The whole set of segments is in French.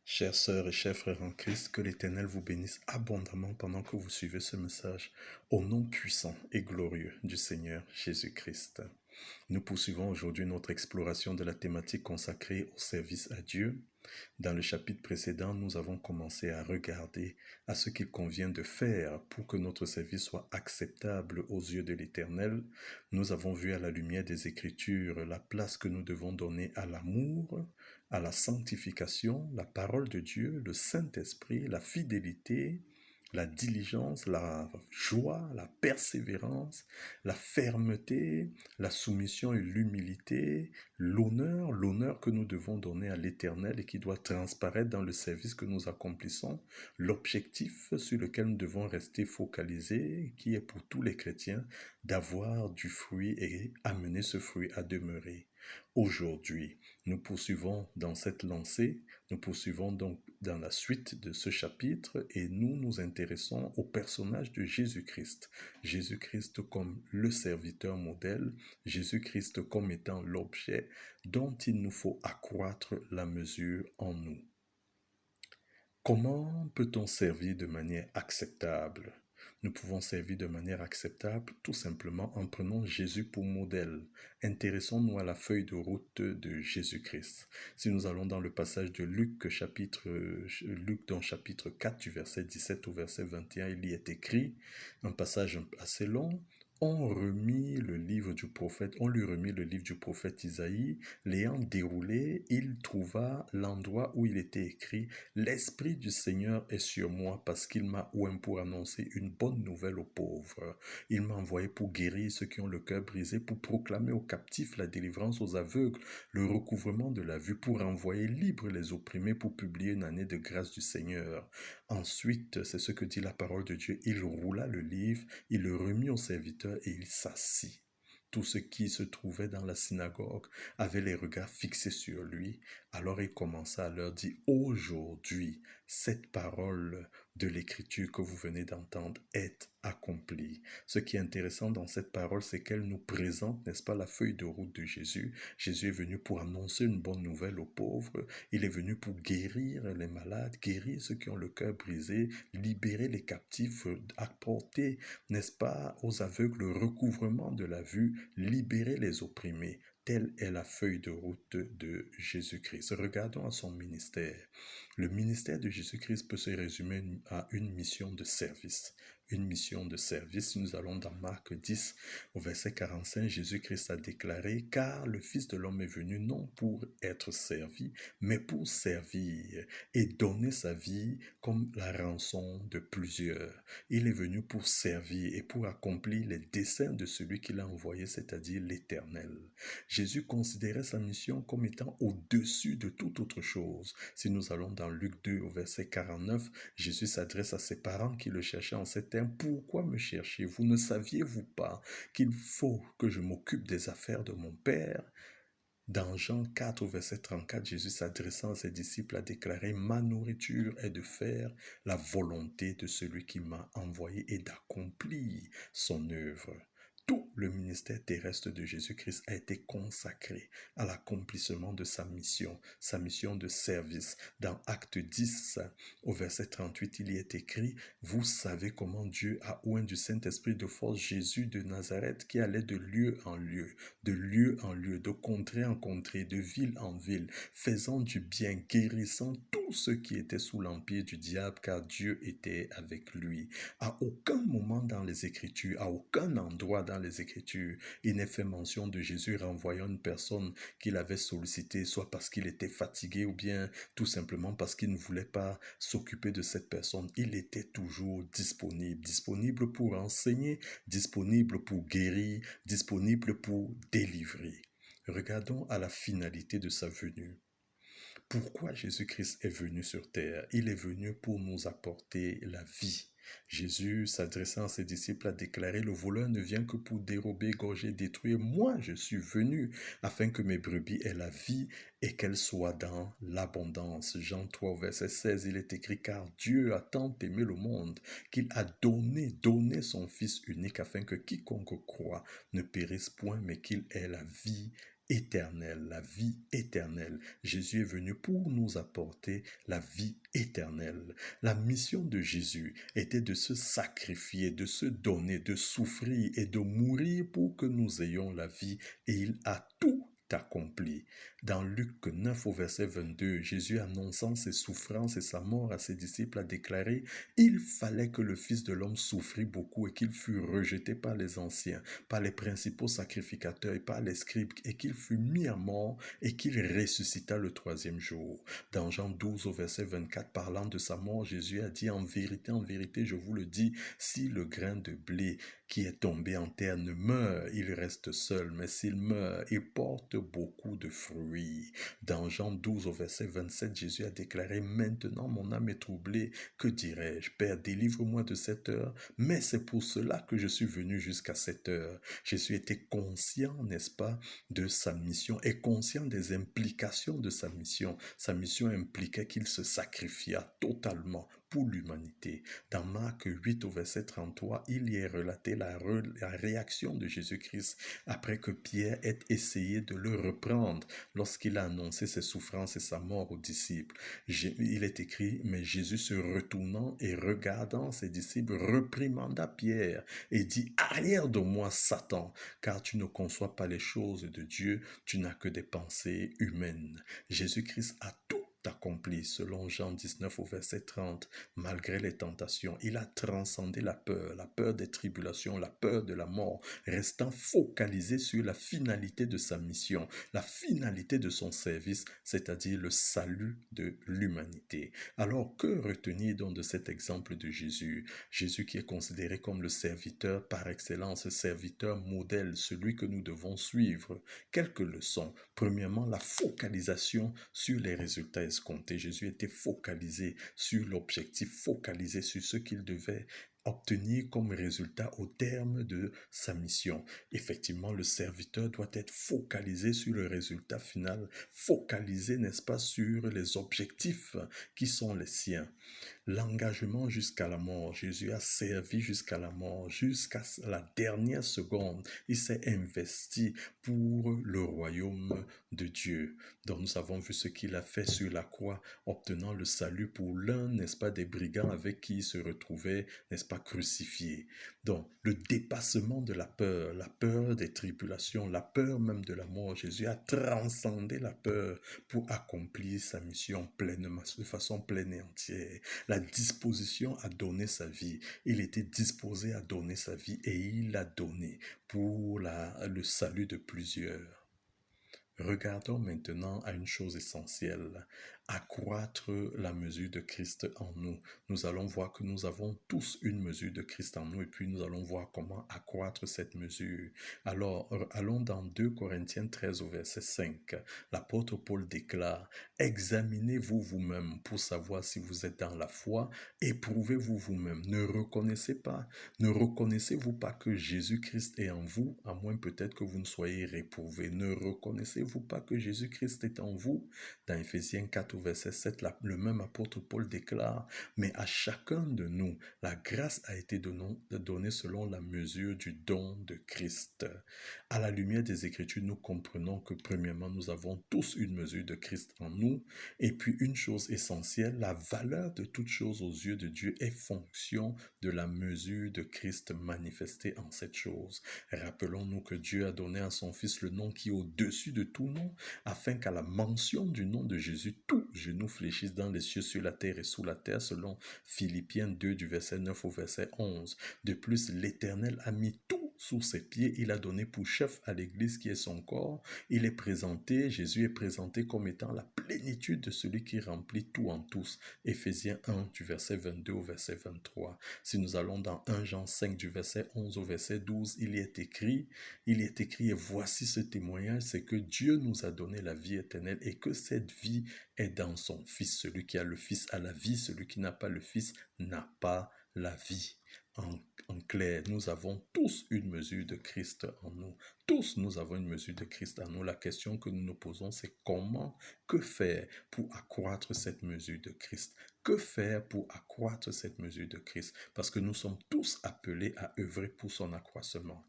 Chères sœurs et chers frères en Christ, que l'Éternel vous bénisse abondamment pendant que vous suivez ce message au nom puissant et glorieux du Seigneur Jésus-Christ. Nous poursuivons aujourd'hui notre exploration de la thématique consacrée au service à Dieu. Dans le chapitre précédent, nous avons commencé à regarder à ce qu'il convient de faire pour que notre service soit acceptable aux yeux de l'Éternel. Nous avons vu à la lumière des Écritures la place que nous devons donner à l'amour, à la sanctification, la parole de Dieu, le Saint-Esprit, la fidélité, la diligence, la joie, la persévérance, la fermeté, la soumission et l'humilité, l'honneur que nous devons donner à l'Éternel et qui doit transparaître dans le service que nous accomplissons, l'objectif sur lequel nous devons rester focalisés, qui est pour tous les chrétiens, d'avoir du fruit et amener ce fruit à demeurer. Aujourd'hui, nous poursuivons dans cette lancée, nous poursuivons donc dans la suite de ce chapitre et nous nous intéressons au personnage de Jésus-Christ. Jésus-Christ comme le serviteur modèle, Jésus-Christ comme étant l'objet dont il nous faut accroître la mesure en nous. Comment peut-on servir de manière acceptable ? Nous pouvons servir de manière acceptable tout simplement en prenant Jésus pour modèle. Intéressons-nous à la feuille de route de Jésus-Christ. Si nous allons dans le passage de Luc dans chapitre 4 du verset 17 au verset 21, il y est écrit, un passage assez long, on lui remit le livre du prophète Isaïe, l'ayant déroulé, il trouva l'endroit où il était écrit « L'Esprit du Seigneur est sur moi parce qu'il m'a oint pour annoncer une bonne nouvelle aux pauvres. Il m'a envoyé pour guérir ceux qui ont le cœur brisé, pour proclamer aux captifs la délivrance, aux aveugles, le recouvrement de la vue, pour envoyer libres les opprimés, pour publier une année de grâce du Seigneur. » Ensuite, c'est ce que dit la parole de Dieu, il roula le livre, il le remit au serviteur et il s'assit. Tous ceux qui se trouvaient dans la synagogue avaient les regards fixés sur lui. Alors il commença à leur dire, aujourd'hui, cette parole de l'écriture que vous venez d'entendre est accomplie. Ce qui est intéressant dans cette parole, c'est qu'elle nous présente, n'est-ce pas, la feuille de route de Jésus. Jésus est venu pour annoncer une bonne nouvelle aux pauvres. Il est venu pour guérir les malades, guérir ceux qui ont le cœur brisé, libérer les captifs, apporter, n'est-ce pas, aux aveugles le recouvrement de la vue, libérer les opprimés. Telle est la feuille de route de Jésus-Christ. Regardons à son ministère. Le ministère de Jésus-Christ peut se résumer à une mission de service. Une mission de service. Nous allons dans Marc 10, au verset 45, Jésus-Christ a déclaré « Car le Fils de l'homme est venu non pour être servi, mais pour servir et donner sa vie comme la rançon de plusieurs. » Il est venu pour servir et pour accomplir les desseins de celui qui l'a envoyé, c'est-à-dire l'Éternel. Jésus considérait sa mission comme étant au-dessus de toute autre chose. Si nous allons dans Luc 2 au verset 49, Jésus s'adresse à ses parents qui le cherchaient en ces termes. « Pourquoi me cherchez-vous? Ne saviez-vous pas qu'il faut que je m'occupe des affaires de mon Père ?» Dans Jean 4 au verset 34, Jésus s'adressant à ses disciples a déclaré « Ma nourriture est de faire la volonté de celui qui m'a envoyé et d'accomplir son œuvre. » Tout le ministère terrestre de Jésus-Christ a été consacré à l'accomplissement de sa mission de service. Dans Acte 10, au verset 38, il y est écrit « Vous savez comment Dieu a oint du Saint-Esprit de force Jésus de Nazareth qui allait de lieu en lieu, de contrée en contrée, de ville en ville, faisant du bien, guérissant tous ceux qui étaient sous l'empire du diable, car Dieu était avec lui. » À aucun moment dans les Écritures, à aucun endroit dans les Écritures, il n'est fait mention de Jésus renvoyant une personne qu'il avait sollicitée, soit parce qu'il était fatigué ou bien tout simplement parce qu'il ne voulait pas s'occuper de cette personne. Il était toujours disponible pour enseigner, disponible pour guérir, disponible pour délivrer. Regardons à la finalité de sa venue. Pourquoi Jésus-Christ est venu sur terre? Il est venu pour nous apporter la vie. Jésus, s'adressant à ses disciples, a déclaré « Le voleur ne vient que pour dérober, égorger, détruire. Moi, je suis venu afin que mes brebis aient la vie et qu'elles soient dans l'abondance. » Jean 3, verset 16, il est écrit « Car Dieu a tant aimé le monde qu'il a donné son Fils unique afin que quiconque croit ne périsse point, mais qu'il ait la vie éternelle, la vie éternelle. Jésus est venu pour nous apporter la vie éternelle. La mission de Jésus était de se sacrifier, de se donner, de souffrir et de mourir pour que nous ayons la vie, et il a tout accompli. Dans Luc 9 au verset 22, Jésus annonçant ses souffrances et sa mort à ses disciples a déclaré: il fallait que le Fils de l'homme souffrit beaucoup et qu'il fût rejeté par les anciens, par les principaux sacrificateurs et par les scribes, et qu'il fut mis à mort et qu'il ressuscita le troisième jour. Dans Jean 12 au verset 24, parlant de sa mort, Jésus a dit: en vérité, je vous le dis, si le grain de blé qui est tombé en terre ne meurt, il reste seul, mais s'il meurt, il porte beaucoup de fruits. Dans Jean 12 au verset 27, Jésus a déclaré: maintenant mon âme est troublée, que dirais-je? Père, délivre-moi de cette heure, mais c'est pour cela que je suis venu jusqu'à cette heure. Jésus était conscient, n'est-ce pas, de sa mission et conscient des implications de sa mission. Sa mission impliquait qu'il se sacrifia totalement pour l'humanité. Dans Marc 8 au verset 33, il y est relaté la réaction de Jésus-Christ après que Pierre ait essayé de le reprendre lorsqu'il a annoncé ses souffrances et sa mort aux disciples. Il est écrit: mais Jésus se retournant et regardant ses disciples réprimanda Pierre et dit: arrière de moi, Satan, car tu ne conçois pas les choses de Dieu, tu n'as que des pensées humaines. Jésus-Christ a tout accompli, selon Jean 19 au verset 30, malgré les tentations. Il a transcendé la peur des tribulations, la peur de la mort, restant focalisé sur la finalité de sa mission, la finalité de son service, c'est-à-dire le salut de l'humanité. Alors, que retenir donc de cet exemple de Jésus? Jésus qui est considéré comme le serviteur par excellence, serviteur modèle, celui que nous devons suivre. Quelques leçons. Premièrement, la focalisation sur les résultats escomptés. Jésus était focalisé sur l'objectif, focalisé sur ce qu'il devait obtenir comme résultat au terme de sa mission. Effectivement, le serviteur doit être focalisé sur le résultat final, focalisé, n'est-ce pas, sur les objectifs qui sont les siens. L'engagement jusqu'à la mort. Jésus a servi jusqu'à la mort, jusqu'à la dernière seconde. Il s'est investi pour le royaume de Dieu. Donc nous avons vu ce qu'il a fait sur la croix, obtenant le salut pour l'un, n'est-ce pas, des brigands avec qui il se retrouvait, n'est-ce pas, crucifié. Donc le dépassement de la peur des tribulations, la peur même de la mort. Jésus a transcendé la peur pour accomplir sa mission pleinement, de façon pleine et entière. La disposition à donner sa vie. Il était disposé à donner sa vie et il l'a donné pour le salut de plusieurs. Regardons maintenant à une chose essentielle: accroître la mesure de Christ en nous. Nous allons voir que nous avons tous une mesure de Christ en nous et puis nous allons voir comment accroître cette mesure. Alors, allons dans 2 Corinthiens 13 au verset 5. L'apôtre Paul déclare: examinez-vous vous-même pour savoir si vous êtes dans la foi, éprouvez-vous vous-même. Ne reconnaissez-vous pas que Jésus-Christ est en vous, à moins peut-être que vous ne soyez réprouvé? Ne reconnaissez-vous pas que Jésus-Christ est en vous? Dans Éphésiens 4 au verset 7, le même apôtre Paul déclare: mais à chacun de nous, la grâce a été donnée selon la mesure du don de Christ. À la lumière des Écritures, nous comprenons que premièrement, nous avons tous une mesure de Christ en nous. Et puis une chose essentielle, la valeur de toute chose aux yeux de Dieu est fonction de la mesure de Christ manifestée en cette chose. Rappelons-nous que Dieu a donné à son Fils le nom qui est au-dessus de tout nom, afin qu'à la mention du nom de Jésus, tout genou fléchisse dans les cieux, sur la terre et sous la terre, selon Philippiens 2 du verset 9 au verset 11. De plus, l'Éternel a mis tout sous ses pieds. Il a donné pour chef à l'Église qui est son corps. Jésus est présenté comme étant la plénitude de celui qui remplit tout en tous. Éphésiens 1 du verset 22 au verset 23. Si nous allons dans 1 Jean 5 du verset 11 au verset 12, il est écrit, et voici ce témoignage, c'est que Dieu nous a donné la vie éternelle et que cette vie est dans son Fils. Celui qui a le Fils a la vie, celui qui n'a pas le Fils n'a pas la vie. En clair, nous avons tous une mesure de Christ en nous. Tous, nous avons une mesure de Christ en nous. La question que nous nous posons, c'est que faire pour accroître cette mesure de Christ? Que faire pour accroître cette mesure de Christ? Parce que nous sommes tous appelés à œuvrer pour son accroissement.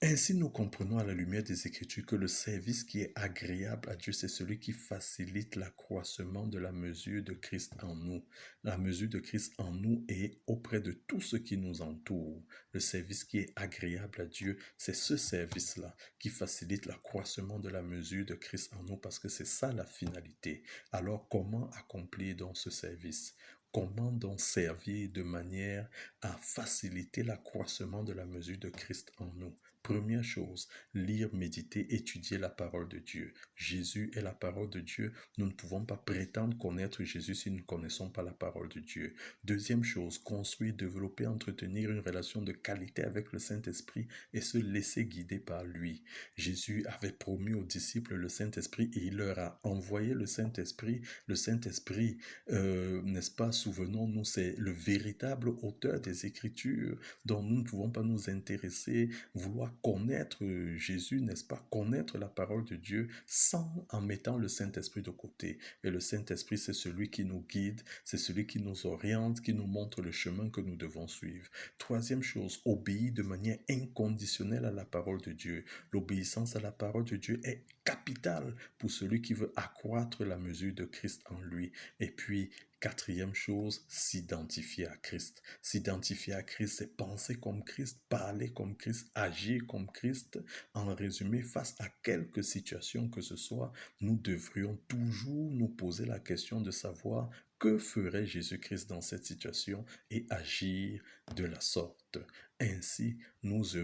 Ainsi, nous comprenons à la lumière des Écritures que le service qui est agréable à Dieu, c'est celui qui facilite l'accroissement de la mesure de Christ en nous. La mesure de Christ en nous et auprès de tout ce qui nous entoure. Le service qui est agréable à Dieu, c'est ce service-là qui facilite l'accroissement de la mesure de Christ en nous parce que c'est ça la finalité. Alors, comment accomplir donc ce service? Comment donc servir de manière à faciliter l'accroissement de la mesure de Christ en nous? Première chose, lire, méditer, étudier la parole de Dieu. Jésus est la parole de Dieu. Nous ne pouvons pas prétendre connaître Jésus si nous ne connaissons pas la parole de Dieu. Deuxième chose, construire, développer, entretenir une relation de qualité avec le Saint-Esprit et se laisser guider par lui. Jésus avait promis aux disciples le Saint-Esprit et il leur a envoyé le Saint-Esprit. Le Saint-Esprit, n'est-ce pas, souvenons-nous, c'est le véritable auteur des Écritures dont nous ne pouvons pas nous intéresser, vouloir connaître Jésus, n'est-ce pas, connaître la parole de Dieu sans en mettant le Saint-Esprit de côté. Et le Saint-Esprit, c'est celui qui nous guide, c'est celui qui nous oriente, qui nous montre le chemin que nous devons suivre. Troisième chose, obéir de manière inconditionnelle à la parole de Dieu. L'obéissance à la parole de Dieu est capitale pour celui qui veut accroître la mesure de Christ en lui. Et puis, quatrième chose, s'identifier à Christ. S'identifier à Christ, c'est penser comme Christ, parler comme Christ, agir comme Christ. En résumé, face à quelque situation que ce soit, nous devrions toujours nous poser la question de savoir que ferait Jésus-Christ dans cette situation et agir de la sorte. Ainsi, nous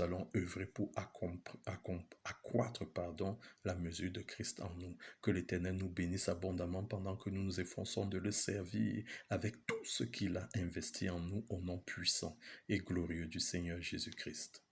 allons œuvrer pour accroître la mesure de Christ en nous. Que l'Éternel nous bénisse abondamment pendant que nous nous efforçons de le servir avec tout ce qu'il a investi en nous au nom puissant et glorieux du Seigneur Jésus-Christ.